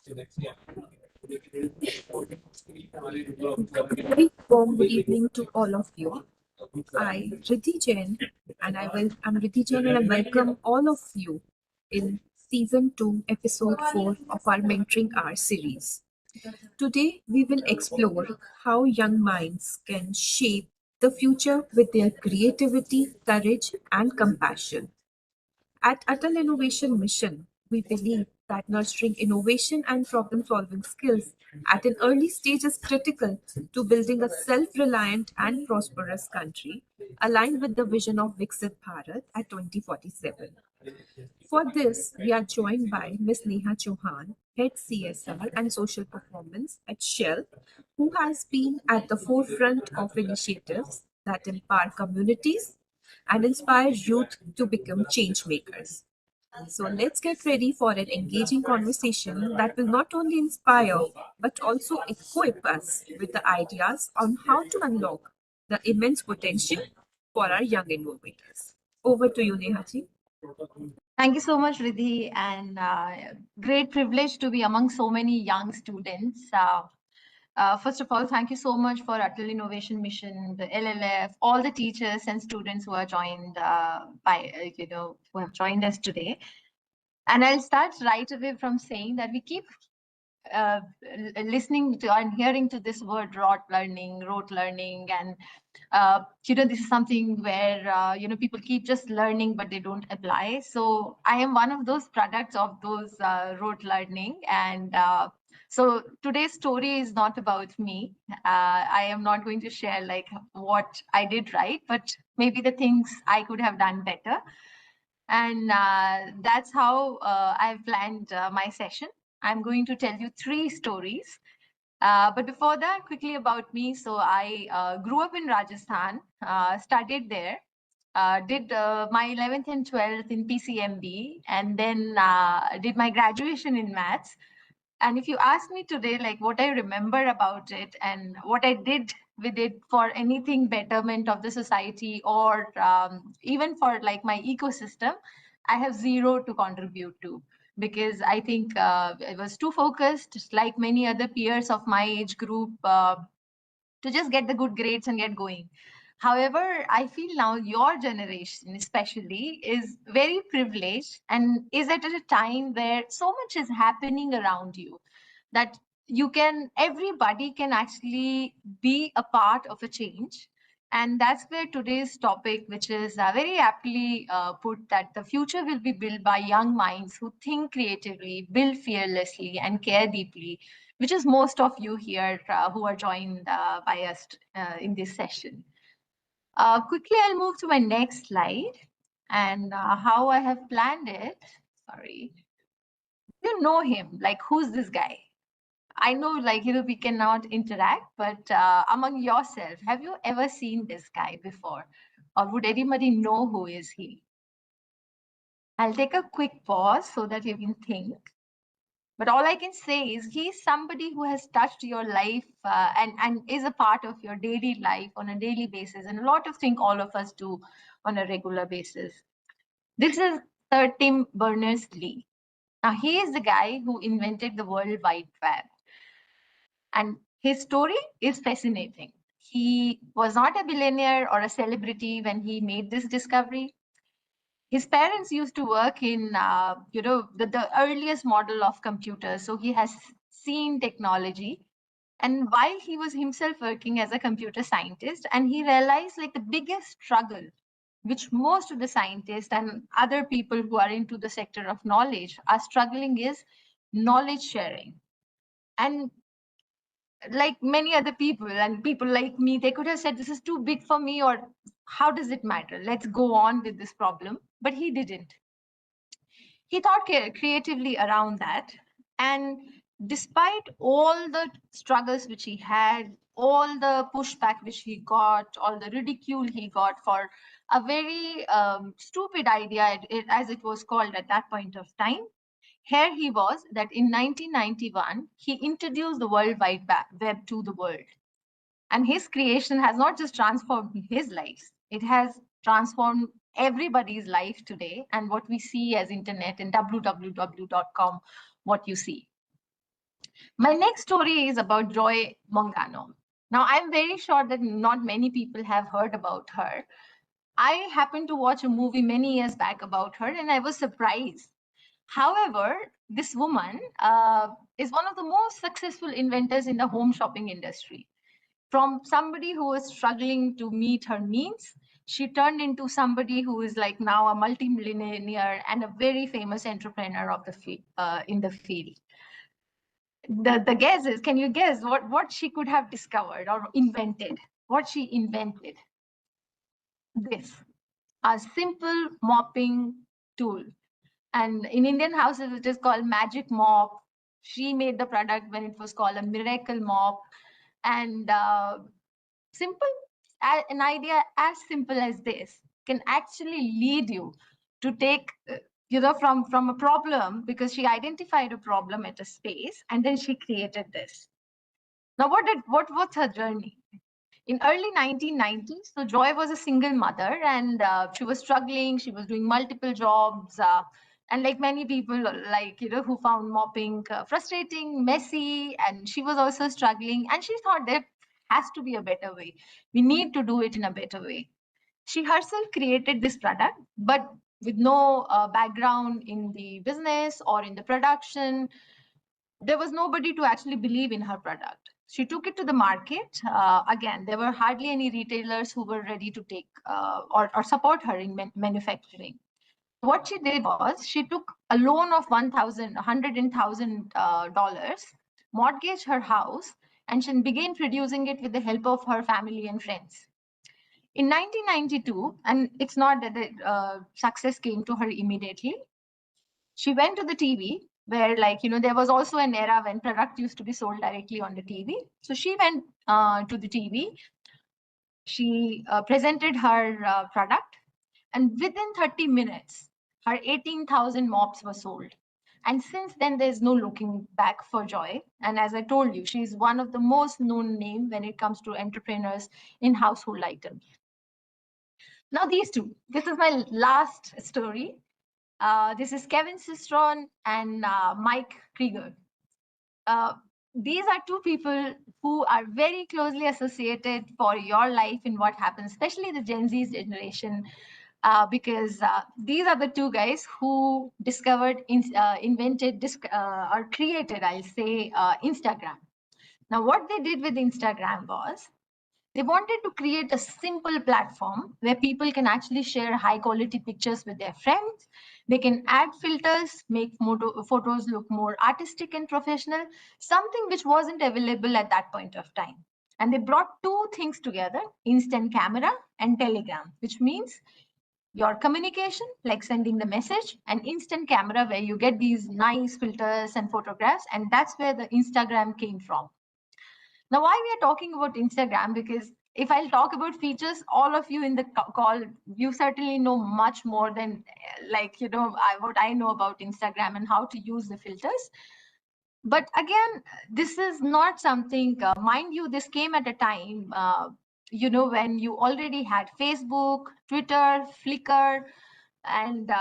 Very warm good evening to all of you. Riddhi Jain, I'm Riddhi Jain, and I welcome all of you in season 2, episode 4 of our Mentoring Hour series. Today, we will explore how young minds can shape the future with their creativity, courage, and compassion. At Atal Innovation Mission, we believe that nurturing innovation and problem solving skills at an early stage is critical to building a self reliant and prosperous country aligned with the vision of Viksit Bharat at 2047. For this, we are joined by Ms. Neha Chauhan, Head CSR and Social Performance at Shell, who has been at the forefront of initiatives that empower communities and inspire youth to become change makers. So let's get ready for an engaging conversation that will not only inspire but also equip us with the ideas on how to unlock the immense potential for our young innovators. Over to you, Nehaji. Thank you so much, Riddhi, and great privilege to be among so many young students. First of all, thank you so much for Atal Innovation Mission, the LLF, all the teachers and students who are joined who have joined us today. And I'll start right away from saying that we keep listening to and hearing to this word rote learning, and this is something where people keep just learning but they don't apply. So I am one of those products of those rote learning, and so today's story is not about me. I am not going to share like what I did right, but maybe the things I could have done better. And that's how I've planned my session. I'm going to tell you 3 stories. But before that, quickly about me. So I grew up in Rajasthan, studied there, did my 11th and 12th in PCMB, and then did my graduation in maths. And if you ask me today, like what I remember about it and what I did with it for anything betterment of the society, or even for like my ecosystem, I have zero to contribute to, because I think I was too focused, just like many other peers of my age group, to just get the good grades and get going. However, I feel now your generation, especially, is very privileged and is at a time where so much is happening around you that everybody can actually be a part of a change. And that's where today's topic, which is very aptly put, that the future will be built by young minds who think creatively, build fearlessly, and care deeply, which is most of you here who are joined by us in this session. Quickly, I'll move to my next slide, and how I have planned it. Sorry. You know him, like who's this guy? I know, like, we cannot interact, but among yourself, have you ever seen this guy before? Or would anybody know who is he? I'll take a quick pause so that you can think. But all I can say is he's somebody who has touched your life and is a part of your daily life on a daily basis, and a lot of things all of us do on a regular basis. This is Sir Tim Berners-Lee. Now, he is the guy who invented the World Wide Web. And his story is fascinating. He was not a billionaire or a celebrity when he made this discovery. His parents used to work in, the earliest model of computers. So he has seen technology. And while he was himself working as a computer scientist, and he realized like the biggest struggle, which most of the scientists and other people who are into the sector of knowledge are struggling, is knowledge sharing. And like many other people and people like me, they could have said, this is too big for me, or how does it matter? Let's go on with this problem. But he didn't. He thought creatively around that. And despite all the struggles which he had, all the pushback which he got, all the ridicule he got for a very stupid idea, as it was called at that point of time, here he was that in 1991, he introduced the World Wide Web to the world. And his creation has not just transformed his life, it has transformed everybody's life today. And what we see as internet and www.com, what you see. My next story is about Joy Mongano. Now, I'm very sure that not many people have heard about her. I happened to watch a movie many years back about her, and I was surprised. However, this woman is one of the most successful inventors in the home shopping industry. From somebody who was struggling to meet her means, she turned into somebody who is like now a multi-millionaire and a very famous entrepreneur of the in the field. The guess is, can you guess what she could have discovered or invented? What she invented? This, a simple mopping tool. And in Indian houses, it is called magic mop. She made the product when it was called a miracle mop. And simple, an idea as simple as this can actually lead you to take from a problem, because she identified a problem at a space and then she created this. Now what was her journey? In early 1990s, so Joy was a single mother, and she was struggling. She was doing multiple jobs, and like many people, like who found mopping frustrating, messy, and she was also struggling. And she thought there has to be a better way. We need to do it in a better way. She herself created this product, but with no background in the business or in the production. There was nobody to actually believe in her product. She took it to the market. Again, there were hardly any retailers who were ready to take or support her in manufacturing. What she did was she took a loan of $100,000, mortgaged her house, and she began producing it with the help of her family and friends. In 1992, and it's not that the success came to her immediately, she went to the TV where, like, there was also an era when product used to be sold directly on the TV. So she went to the TV. She presented her product, and within 30 minutes, her 18,000 mops were sold. And since then, there's no looking back for Joy. And as I told you, she's one of the most known name when it comes to entrepreneurs in household items. Now, these two. This is my last story. This is Kevin Systron and Mike Krieger. Uh, these are two people who are very closely associated for your life in what happens, especially the Gen Z generation, because these are the two guys who discovered, invented, or created, I'll say, Instagram. Now, what they did with Instagram was they wanted to create a simple platform where people can actually share high quality pictures with their friends. They can add filters, make photos look more artistic and professional, something which wasn't available at that point of time. And they brought two things together: instant camera and Telegram, which means your communication, like sending the message, and instant camera, where you get these nice filters and photographs. And that's where the Instagram came from. Now, why we are talking about Instagram? Because if I'll talk about features, all of you in the call, you certainly know much more than what I know about Instagram and how to use the filters. But again, this is not something, mind you, this came at a time, when you already had Facebook, Twitter, Flickr, and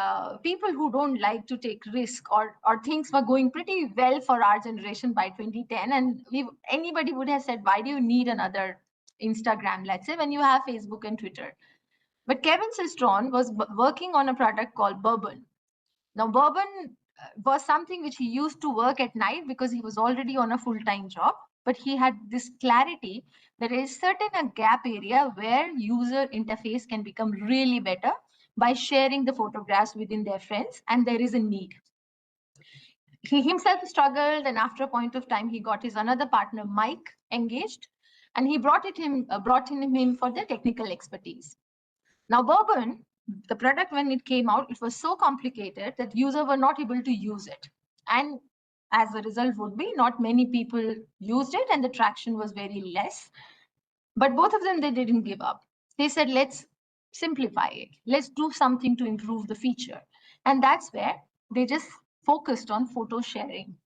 people who don't like to take risk, or things were going pretty well for our generation by 2010. And anybody would have said, why do you need another Instagram, let's say, when you have Facebook and Twitter? But Kevin Systron was working on a product called Bourbon. Now, Bourbon was something which he used to work at night because he was already on a full-time job. But he had this clarity that there is certain a gap area where user interface can become really better by sharing the photographs within their friends, and there is a need. He himself struggled, and after a point of time, he got his another partner, Mike, engaged, and he brought in him for the technical expertise. Now, Bourbon, the product, when it came out, it was so complicated that users were not able to use it. And as a result would be, not many people used it and the traction was very less. But both of them, they didn't give up. They said, let's simplify it. Let's do something to improve the feature. And that's where they just focused on photo sharing.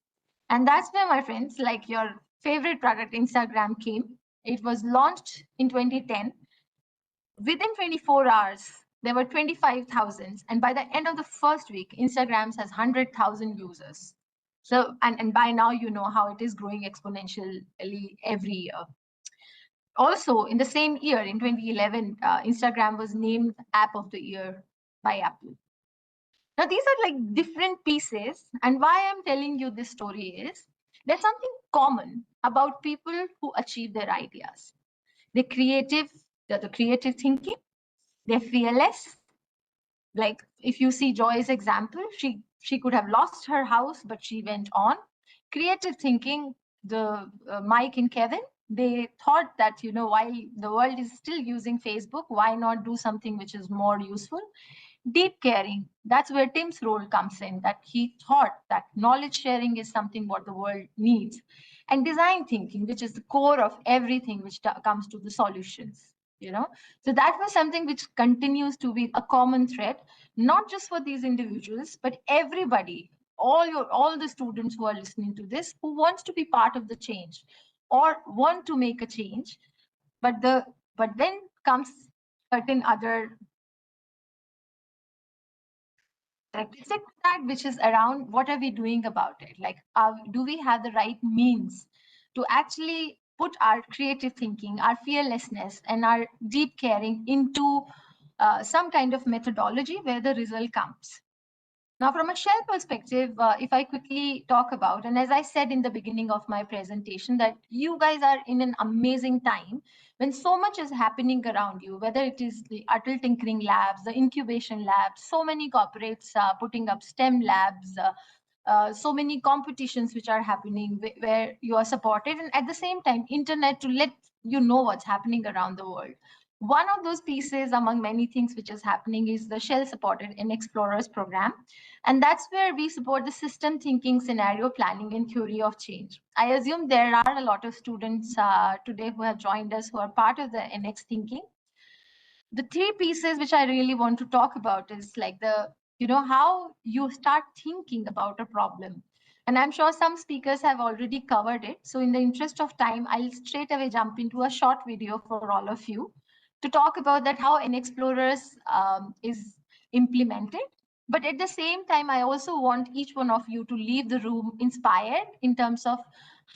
And that's where, my friends, like your favorite product, Instagram, came. It was launched in 2010. Within 24 hours, there were 25,000. And by the end of the first week, Instagram has 100,000 users. So, and by now, you know how it is growing exponentially every year. Also, in the same year, in 2011, Instagram was named App of the Year by Apple. Now, these are like different pieces. And why I'm telling you this story is there's something common about people who achieve their ideas. They're creative, they're the creative thinking, they're fearless. Like if you see Joy's example, she could have lost her house, but she went on. Creative thinking, the Mike and Kevin, they thought that, you know, while the world is still using Facebook, why not do something which is more useful? Deep caring, that's where Tim's role comes in, that he thought that knowledge sharing is something what the world needs. And design thinking, which is the core of everything which comes to the solutions, you know. So that was something which continues to be a common thread, not just for these individuals, but everybody, all the students who are listening to this, who wants to be part of the change or want to make a change. But then comes certain other characteristic of that, which is around what are we doing about it? Like, do we have the right means to actually put our creative thinking, our fearlessness, and our deep caring into some kind of methodology where the result comes? Now, from a shell perspective, if I quickly talk about, and as I said in the beginning of my presentation, that you guys are in an amazing time when so much is happening around you, whether it is the Atal Tinkering Labs, the incubation labs, so many corporates putting up STEM labs, so many competitions which are happening where you are supported, and at the same time, internet to let you know what's happening around the world. One of those pieces among many things which is happening is the Shell supported NXplorers program. And that's where we support the system thinking, scenario planning, and theory of change. I assume there are a lot of students today who have joined us who are part of the NX thinking. The three pieces which I really want to talk about is like the, you know, how you start thinking about a problem. And I'm sure some speakers have already covered it. So in the interest of time, I'll straight away jump into a short video for all of you to talk about that how NXplorers is implemented. But at the same time, I also want each one of you to leave the room inspired in terms of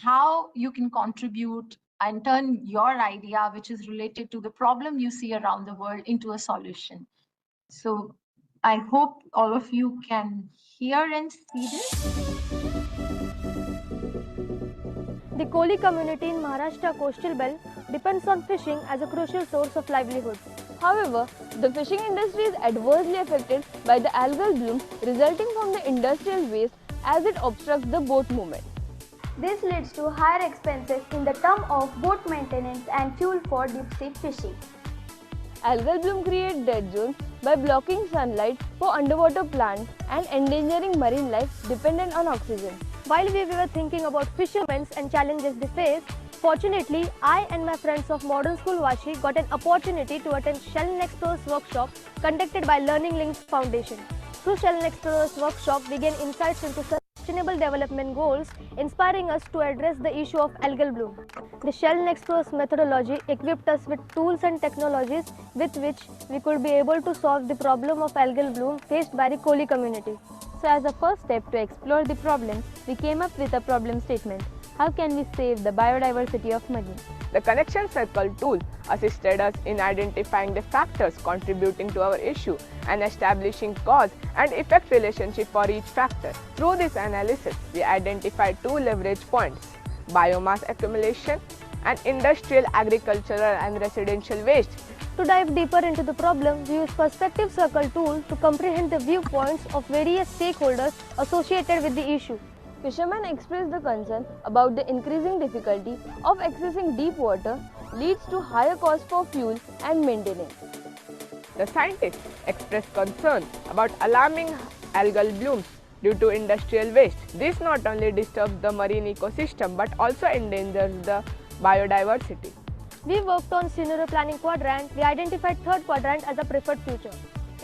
how you can contribute and turn your idea, which is related to the problem you see around the world, into a solution. So I hope all of you can hear and see this. The Koli community in Maharashtra coastal belt depends on fishing as a crucial source of livelihood. However, the fishing industry is adversely affected by the algal blooms resulting from the industrial waste as it obstructs the boat movement. This leads to higher expenses in the term of boat maintenance and fuel for deep sea fishing. Algal bloom create dead zones by blocking sunlight for underwater plants and endangering marine life dependent on oxygen. While we were thinking about fishermen and challenges they face, fortunately, I and my friends of Modern School Vashi got an opportunity to attend Shell NXplorers workshop conducted by Learning Links Foundation. Through Shell NXplorers workshop, we gain insights into Sustainable Development Goals, inspiring us to address the issue of algal bloom. The Shell NXplorers methodology equipped us with tools and technologies with which we could be able to solve the problem of algal bloom faced by the Koli community. So as a first step to explore the problem, we came up with a problem statement. How can we save the biodiversity of marine? The connection circle tool assisted us in identifying the factors contributing to our issue and establishing cause and effect relationship for each factor. Through this analysis, we identified two leverage points: biomass accumulation and industrial, agricultural and residential waste. To dive deeper into the problem, we use Perspective Circle tool to comprehend the viewpoints of various stakeholders associated with the issue. Fishermen express the concern about the increasing difficulty of accessing deep water leads to higher cost for fuel and maintenance. The scientists expressed concern about alarming algal blooms due to industrial waste. This not only disturbs the marine ecosystem but also endangers the biodiversity. We worked on scenario planning quadrant. We identified third quadrant as a preferred future.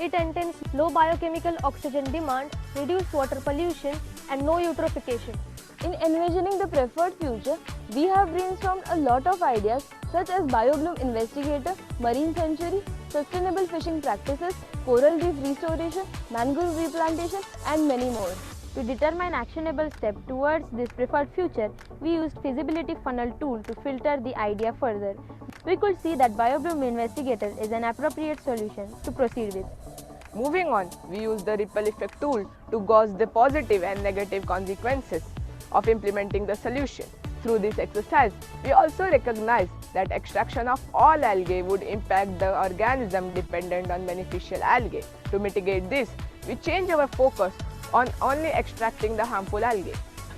It entails low biochemical oxygen demand, reduced water pollution, and no eutrophication. In envisioning the preferred future, we have brainstormed a lot of ideas such as BioBloom Investigator, Marine Sanctuary, sustainable fishing practices, coral reef restoration, mangrove replantation, and many more. To determine actionable steps towards this preferred future, we used feasibility funnel tool to filter the idea further. We could see that BioBloom Investigator is an appropriate solution to proceed with. Moving on, we use the ripple effect tool to gauge the positive and negative consequences of implementing the solution. Through this exercise, we also recognize that extraction of all algae would impact the organism dependent on beneficial algae. To mitigate this, we change our focus on only extracting the harmful algae.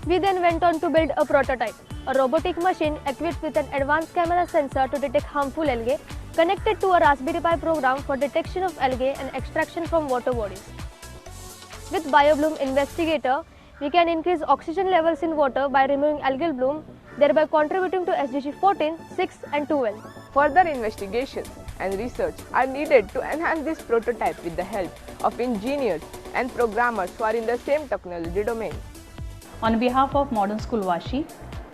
We then went on to build a prototype, a robotic machine equipped with an advanced camera sensor to detect harmful algae, connected to a Raspberry Pi program for detection of algae and extraction from water bodies. With BioBloom Investigator, we can increase oxygen levels in water by removing algal bloom, thereby contributing to SDG 14, 6 and 12. Further investigations and research are needed to enhance this prototype with the help of engineers and programmers who are in the same technology domain. On behalf of Modern School Vashi,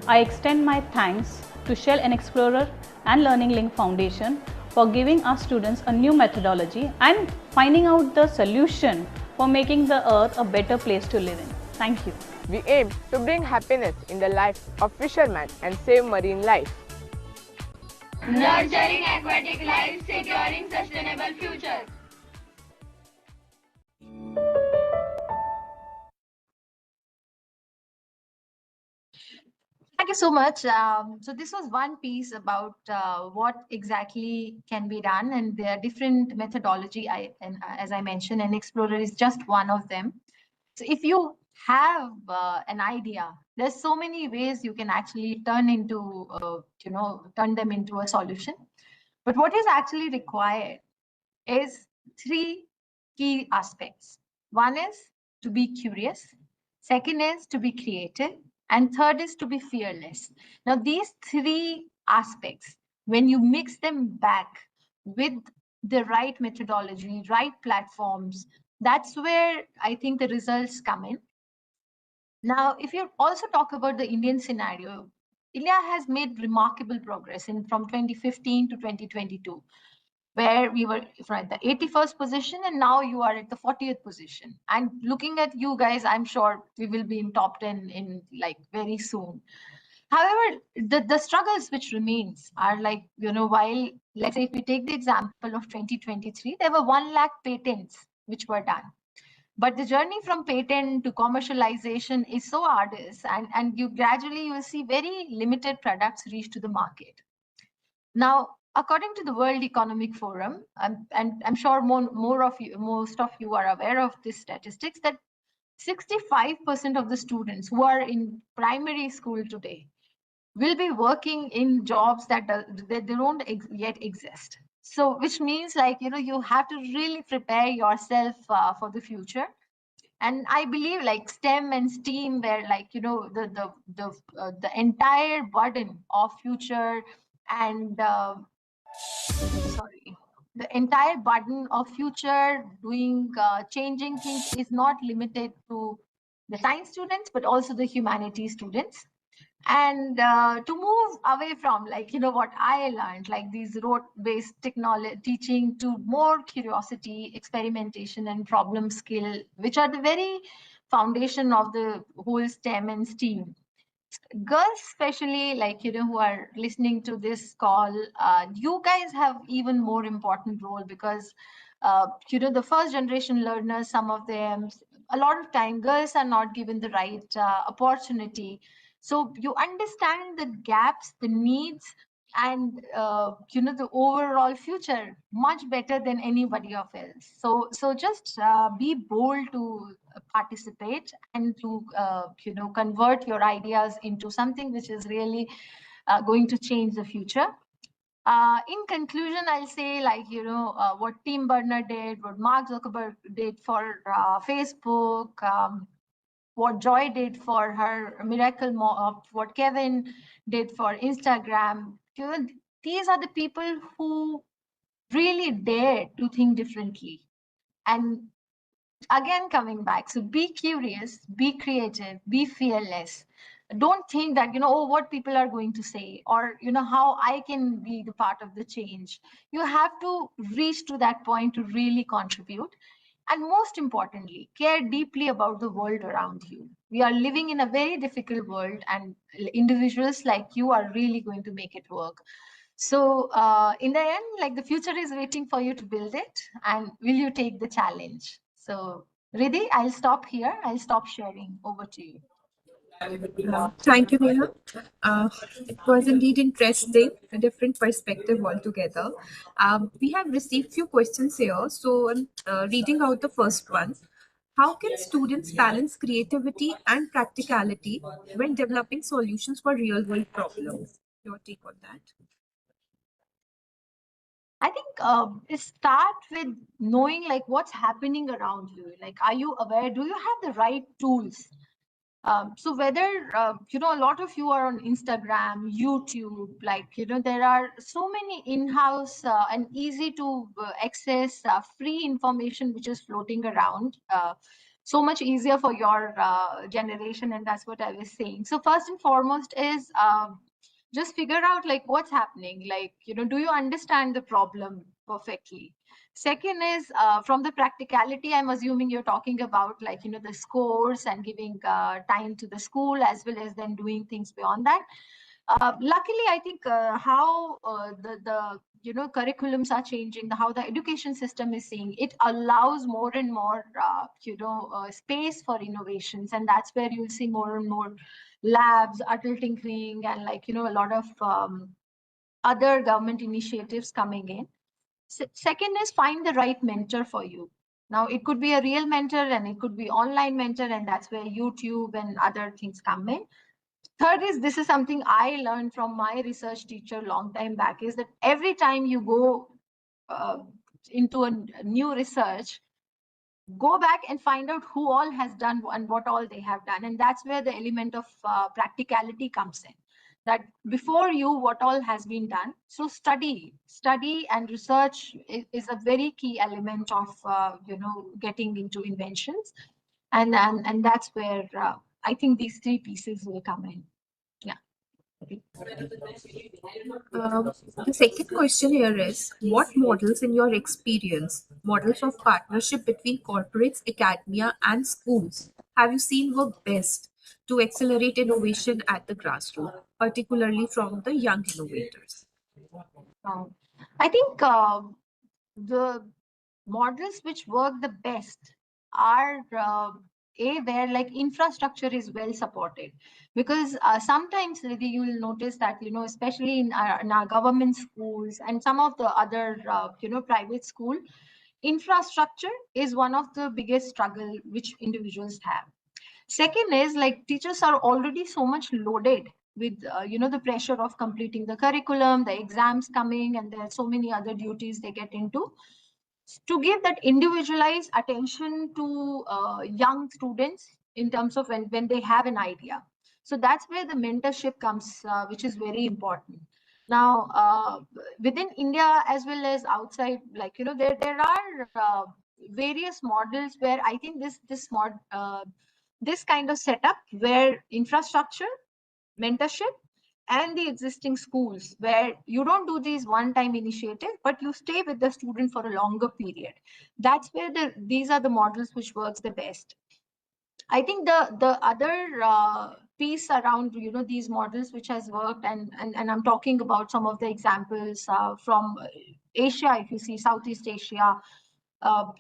I extend my thanks to Shell NXplorer and Learning Link Foundation for giving our students a new methodology and finding out the solution for making the earth a better place to live in. Thank you. We aim to bring happiness in the lives of fishermen and save marine life. Nurturing aquatic life, securing sustainable future. Thank you so much. So this was one piece about what exactly can be done, and there are different methodology. As I mentioned, NXplorer is just one of them. So if you have an idea, there's so many ways you can actually turn them into a solution. But what is actually required is three key aspects. One is to be curious. Second is to be creative. And third is to be fearless. Now, these three aspects, when you mix them back with the right methodology, right platforms, that's where I think the results come in. Now, if you also talk about the Indian scenario, India has made remarkable progress from 2015 to 2022, where we were at the 81st position and now you are at the 40th position. And looking at you guys, I'm sure we will be in top 10 in like very soon. However, the struggles which remains are like, while, let's say if we take the example of 2023, there were 1 lakh patents which were done. But the journey from patent to commercialization is so arduous, and you will see very limited products reach to the market. Now, according to the World Economic Forum, and I'm sure most of you are aware of this statistics, that 65% of the students who are in primary school today will be working in jobs that they don't yet exist. So, which means like, you have to really prepare yourself for the future. And I believe like STEM and STEAM were like, the entire burden of future and the entire burden of future doing changing things is not limited to the science students, but also the humanities students. And to move away from like, what I learned, like these rote-based technology teaching to more curiosity, experimentation, and problem skill, which are the very foundation of the whole STEM and STEAM. Girls especially, like who are listening to this call, you guys have even more important role, because the first generation learners, some of them, a lot of time girls are not given the right opportunity. So you understand the gaps, the needs, and the overall future much better than anybody of else. So just be bold to participate and to convert your ideas into something which is really going to change the future. In conclusion, I'll say like, what Tim Berners did, what Mark Zuckerberg did for Facebook, what Joy did for her Miracle Mop, what Kevin did for Instagram. These are the people who really dare to think differently. And again, coming back, so be curious, be creative, be fearless. Don't think that, oh, what people are going to say, or, how I can be the part of the change. You have to reach to that point to really contribute. And most importantly, care deeply about the world around you. We are living in a very difficult world, and individuals like you are really going to make it work. So, in the end, like, the future is waiting for you to build it. And will you take the challenge? So, Riddhi, I'll stop here. I'll stop sharing. Over to you. Thank you, Neha. It was indeed interesting, a different perspective altogether. We have received few questions here, so I'm reading out the first one. How can students balance creativity and practicality when developing solutions for real-world problems? Your take on that? I think it start with knowing like what's happening around you. Like, are you aware? Do you have the right tools? So whether a lot of you are on Instagram, YouTube, like there are so many in-house and easy to access free information which is floating around. So much easier for your generation, and that's what I was saying. So first and foremost is just figure out like what's happening. Like do you understand the problem perfectly? Second is from the practicality, I'm assuming you're talking about like, the scores and giving time to the school as well as then doing things beyond that. Luckily, I think how the curriculums are changing, how the education system is seeing, it allows more and more, space for innovations. And that's where you'll see more and more labs, adult tinkering, and like, a lot of other government initiatives coming in. Second is find the right mentor for you. Now, it could be a real mentor and it could be online mentor, and that's where YouTube and other things come in. Third is, this is something I learned from my research teacher long time back, is that every time you go into a new research, go back and find out who all has done and what all they have done. And that's where the element of practicality comes in, that before you, what all has been done. So study and research is a very key element of getting into inventions. And that's where I think these three pieces will come in. Yeah. The second question here is, what models, in your experience, models of partnership between corporates, academia, and schools, have you seen work best to accelerate innovation at the grassroots, particularly from the young innovators? um, I think the models which work the best are where like infrastructure is well supported. Because sometimes Riddhi, you will notice that especially in our government schools and some of the other private school, infrastructure is one of the biggest struggle which individuals have. Second is like teachers are already so much loaded with the pressure of completing the curriculum, the exams coming, and there are so many other duties they get into, to give that individualized attention to young students in terms of when they have an idea. So that's where the mentorship comes, which is very important. Now, within India as well as outside, like there are various models where I think this kind of setup where infrastructure, mentorship, and the existing schools where you don't do these one time initiative but you stay with the student for a longer period, that's where these are the models which works the best. I think the other piece around these models which has worked, and I'm talking about some of the examples from Asia. If you see Southeast Asia,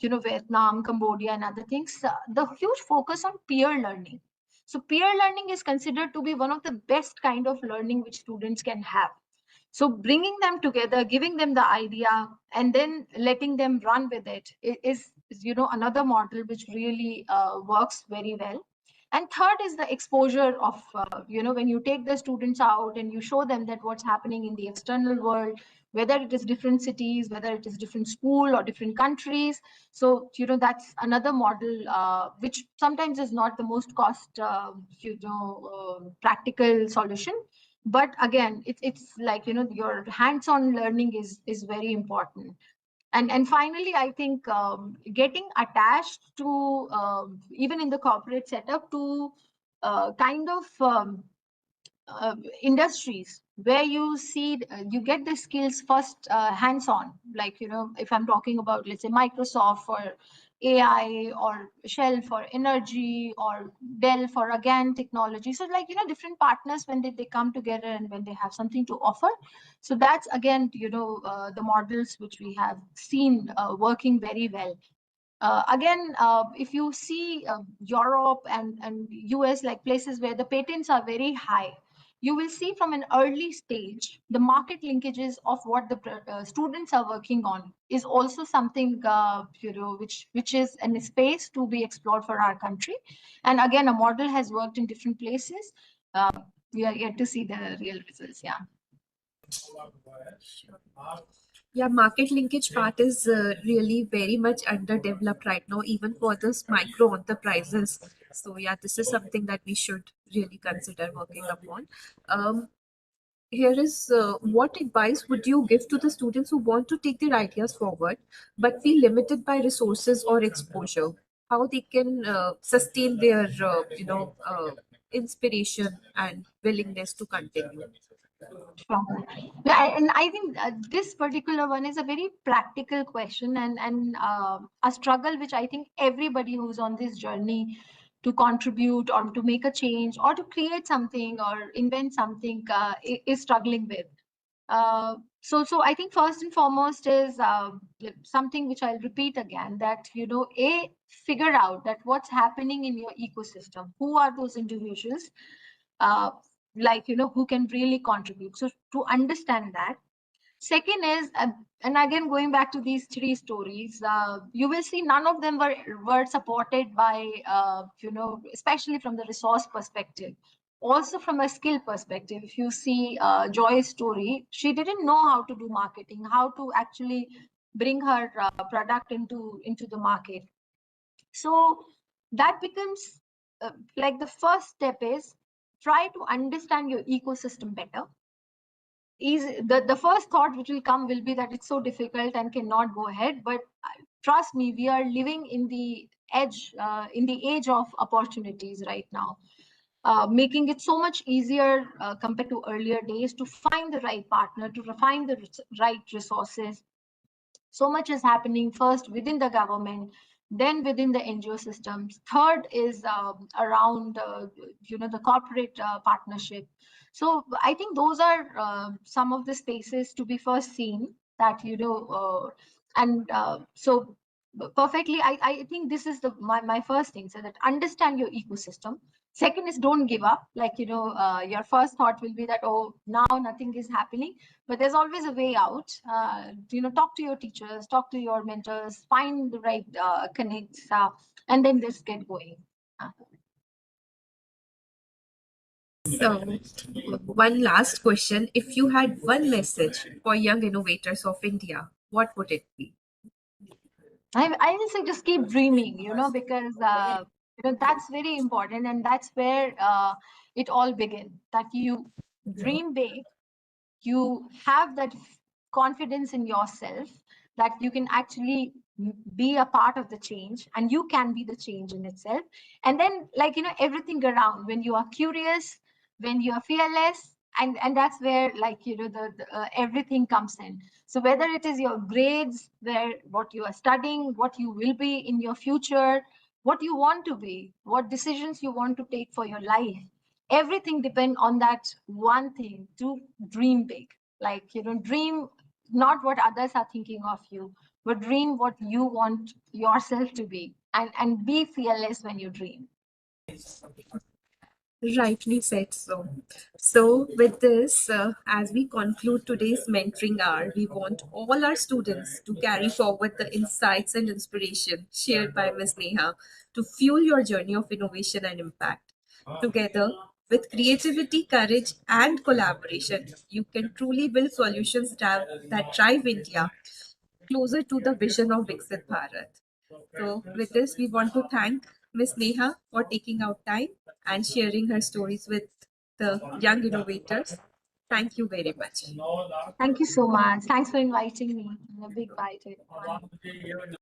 Vietnam, Cambodia, and other things, the huge focus on peer learning. So peer learning is considered to be one of the best kind of learning which students can have. So bringing them together, giving them the idea, and then letting them run with it is another model which really works very well. And third is the exposure of when you take the students out and you show them that what's happening in the external world, whether it is different cities, whether it is different school or different countries. So that's another model which sometimes is not the most cost practical solution, but again it's like your hands-on learning is very important. And finally, I think getting attached to even in the corporate setup to kind of industries where you see you get the skills first hands on, like if I'm talking about, let's say, Microsoft or AI, or Shell for energy, or Dell for again technology. So like, different partners, when they come together and when they have something to offer. So that's again, the models which we have seen working very well. Again, if you see Europe and US, like places where the patents are very high, you will see from an early stage the market linkages of what the students are working on is also something which is in a space to be explored for our country. And again, a model has worked in different places. We are yet to see the real results. Yeah. Yeah, market linkage part is really very much underdeveloped right now, even for this micro enterprises. So yeah, this is something that we should really consider working upon. Um, Here is what advice would you give to the students who want to take their ideas forward but feel limited by resources or exposure? How they can sustain their inspiration and willingness to continue? Sure. Yeah, and I think this particular one is a very practical question, and a struggle which I think everybody who's on this journey to contribute or to make a change or to create something or invent something is struggling with. So I think first and foremost is something which I'll repeat again, that figure out that what's happening in your ecosystem. Who are those individuals? Uh, like who can really contribute. So to understand that. Second is, and again going back to these three stories, you will see none of them were supported by especially from the resource perspective, also from a skill perspective. If you see Joy's story, she didn't know how to do marketing, how to actually bring her product into the market. So that becomes like the first step is try to understand your ecosystem better. The first thought which will come will be that it's so difficult and cannot go ahead, but trust me, we are living in the age of opportunities right now, making it so much easier compared to earlier days to find the right partner, to find the right resources. So much is happening, first within the government, then within the NGO systems. Third is around the corporate partnership. So I think those are some of the spaces to be first seen, that and so perfectly, I think this is my first thing, so that understand your ecosystem. Second is don't give up. Like your first thought will be that, oh, now nothing is happening, but there's always a way out. Talk to your teachers, talk to your mentors, find the right connects, and then just get going. Uh, So, one last question. If you had one message for young innovators of India, what would it be? I will say just keep dreaming, because that's very important, and that's where it all begins. That you dream big, you have that confidence in yourself that you can actually be a part of the change, and you can be the change in itself. And then, like everything around, when you are curious, when you are fearless, and that's where, like everything comes in. So whether it is your grades, where what you are studying, what you will be in your future, what you want to be, what decisions you want to take for your life, everything depend on that one thing, to dream big. Like dream not what others are thinking of you, but dream what you want yourself to be, and be fearless when you dream. Rightly said so. So, with this, as we conclude today's mentoring hour, we want all our students to carry forward the insights and inspiration shared by Ms. Neha to fuel your journey of innovation and impact. Together, with creativity, courage, and collaboration, you can truly build solutions that drive India closer to the vision of Viksit Bharat. So, with this, we want to thank Ms. Neha for taking out time and sharing her stories with the young innovators. Thank you very much. Thank you so much. Thanks for inviting me, and a big bye to everyone.